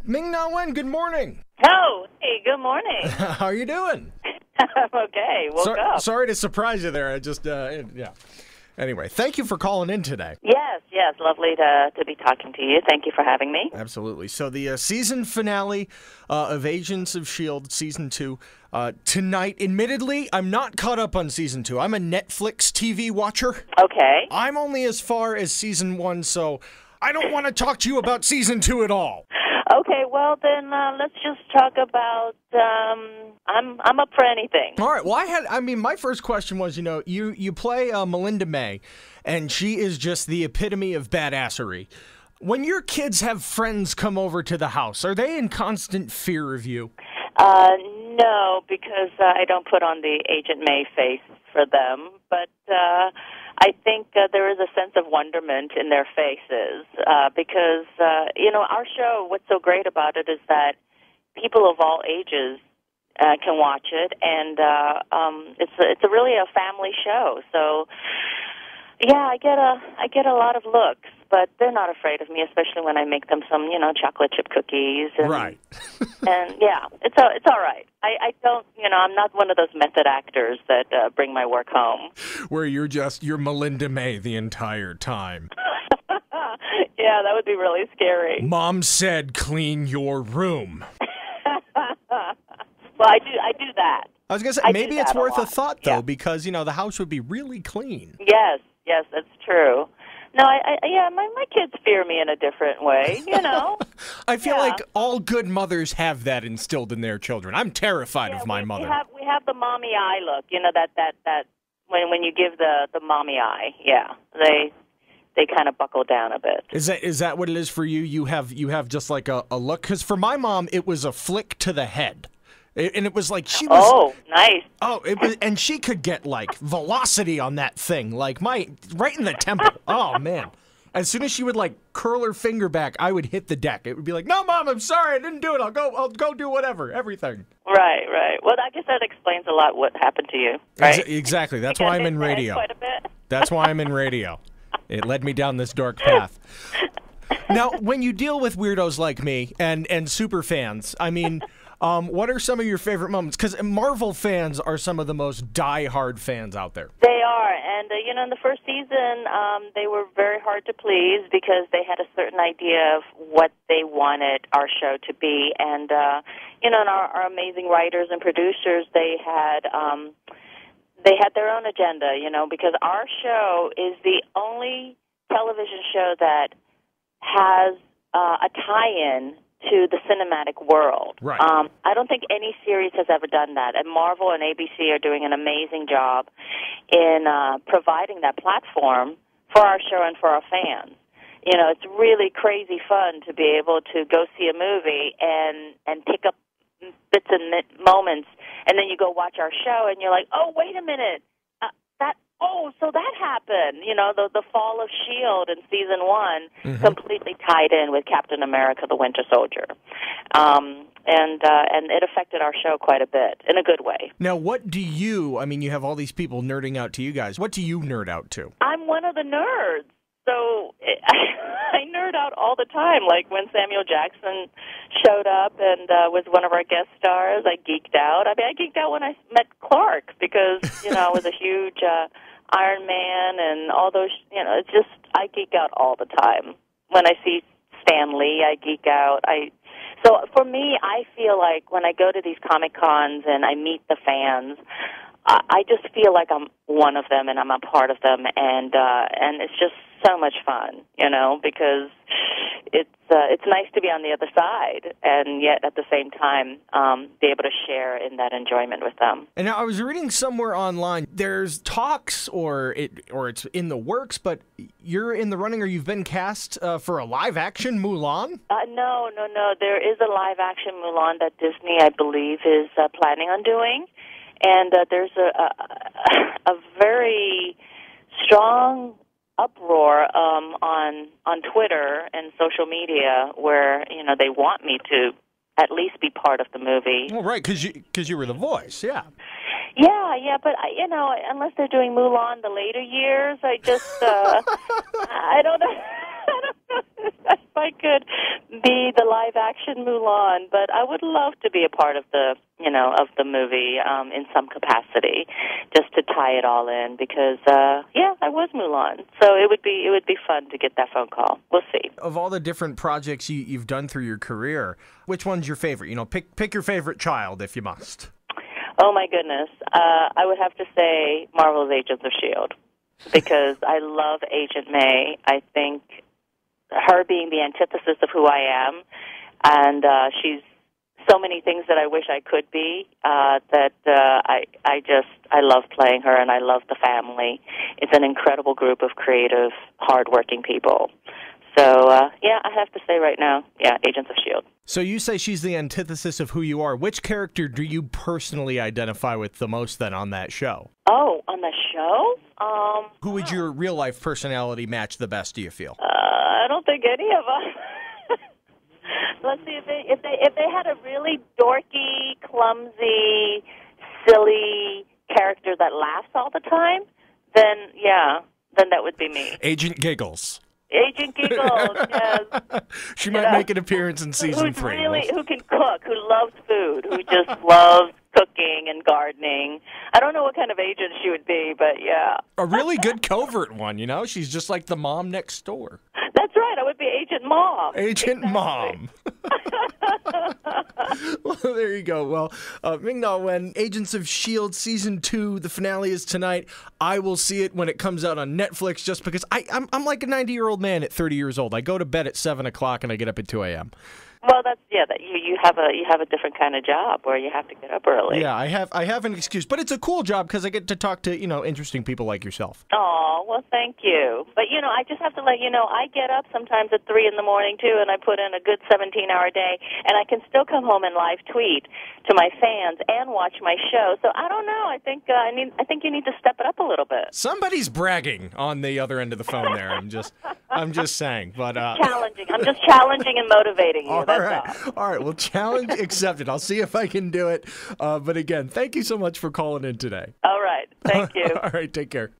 Ming-Na Wen, good morning. Oh, hey, good morning. How are you doing? I'm okay. Woke up. Sorry to surprise you there. I just, yeah. Anyway, thank you for calling in today. Yes, lovely to be talking to you. Thank you for having me. Absolutely. So the season finale of Agents of S.H.I.E.L.D. Season 2 tonight. Admittedly, I'm not caught up on Season 2. I'm a Netflix TV watcher. Okay. I'm only as far as Season 1, so I don't want to talk to you about Season 2 at all. Okay, well then let's just talk about. I'm up for anything. All right. Well, my first question was, you play Melinda May, and she is just the epitome of badassery. When your kids have friends come over to the house, are they in constant fear of you? No, because I don't put on the Agent May face for them, but I think there is a sense of wonderment in their faces because, our show, what's so great about it is that people of all ages can watch it, and it's really a family show. So, yeah, I get a lot of looks, but they're not afraid of me, especially when I make them some, chocolate chip cookies. And, right. And yeah, it's all right. I don't, I'm not one of those method actors that bring my work home. Where you're Melinda May the entire time. Yeah, that would be really scary. Mom said clean your room. Well, I do that. I was going to say, maybe it's worth a thought, though, because, the house would be really clean. Yes, that's true. No, my kids fear me in a different way, I feel like all good mothers have that instilled in their children. I'm terrified of my mother. We have the mommy eye look, that when you give the mommy eye, they kind of buckle down a bit. Is that what it is for you? You have just like a look? Because for my mom, it was a flick to the head. And it was like she was... Oh, nice. Oh, it was, and she could get, like, velocity on that thing. Like, right in the temple. Oh, man. As soon as she would, like, curl her finger back, I would hit the deck. It would be like, no, Mom, I'm sorry. I didn't do it. I'll go do whatever. Everything. Right. Well, I guess that explains a lot what happened to you, right? Exactly. That's why I'm in radio. Quite a bit. That's why I'm in radio. It led me down this dark path. Now, when you deal with weirdos like me and super fans, what are some of your favorite moments? Because Marvel fans are some of the most die-hard fans out there. They are, and in the first season, they were very hard to please because they had a certain idea of what they wanted our show to be, and and our amazing writers and producers, they had their own agenda, because our show is the only television show that has a tie-in to the cinematic world. Right. I don't think any series has ever done that, and Marvel and ABC are doing an amazing job in providing that platform for our show and for our fans. It's really crazy fun to be able to go see a movie and pick up bits and moments, and then you go watch our show, and you're like, oh, wait a minute, so that happened. The fall of S.H.I.E.L.D. in Season 1 completely tied in with Captain America, the Winter Soldier. And it affected our show quite a bit, in a good way. Now, what do you have all these people nerding out to you guys. What do you nerd out to? I'm one of the nerds. So I nerd out all the time. Like when Samuel Jackson showed up and was one of our guest stars, I geeked out. I geeked out when I met Clark because, I was a huge Iron Man and all those, it's just, I geek out all the time. When I see Stan Lee, I geek out. So for me, I feel like when I go to these Comic-Cons and I meet the fans, I just feel like I'm one of them and I'm a part of them, and it's just so much fun, because it's nice to be on the other side and yet at the same time be able to share in that enjoyment with them. And now I was reading somewhere online, there's talks or it's in the works, but you're in the running or you've been cast for a live-action Mulan? No. There is a live-action Mulan that Disney, I believe, is planning on doing. And there's a very strong uproar on Twitter and social media where they want me to at least be part of the movie. Well, right, because you were the voice, yeah. Yeah, but unless they're doing Mulan the later years, I just I don't know. if I could be the live-action Mulan, but I would love to be a part of the, of the movie in some capacity, just to tie it all in. Because, I was Mulan, so it would be fun to get that phone call. We'll see. Of all the different projects you've done through your career, which one's your favorite? Pick your favorite child if you must. Oh my goodness, I would have to say Marvel's Agents of S.H.I.E.L.D. because I love Agent May. I think her being the antithesis of who I am, and she's so many things that I wish I could be, that I love playing her, and I love the family. It's an incredible group of creative, hardworking people. So, I have to say right now, Agents of S.H.I.E.L.D. So you say she's the antithesis of who you are. Which character do you personally identify with the most then on that show? Oh, on the show? Who would your real-life personality match the best, do you feel? I don't think any of us. Let's see, if they had a really dorky, clumsy, silly character that laughs all the time, then that would be me. Agent Giggles. Agent Giggles, yes. She might make an appearance in season 3. Who can cook, who loves food, who just loves cooking and gardening. I don't know what kind of agent she would be, but yeah. A really good covert one, She's just like the mom next door. That's right. I would be Agent Mom. Agent Mom. Well, there you go. Well, Ming-Na Wen, Agents of S.H.I.E.L.D. Season 2, the finale is tonight. I will see it when it comes out on Netflix just because I'm like a 90-year-old man at 30 years old. I go to bed at 7 o'clock and I get up at 2 a.m. Well, you have a different kind of job where you have to get up early. Yeah, I have an excuse, but it's a cool job because I get to talk to interesting people like yourself. Oh, well, thank you. But I just have to let you know, I get up sometimes at 3 in the morning too, and I put in a good 17-hour day, and I can still come home and live tweet to my fans and watch my show. So I don't know. I think you need to step it up a little bit. Somebody's bragging on the other end of the phone there. I'm just saying, but challenging. I'm just challenging and motivating you. All right. Well, challenge accepted. I'll see if I can do it. But again, thank you so much for calling in today. All right. Thank you. All right. Take care.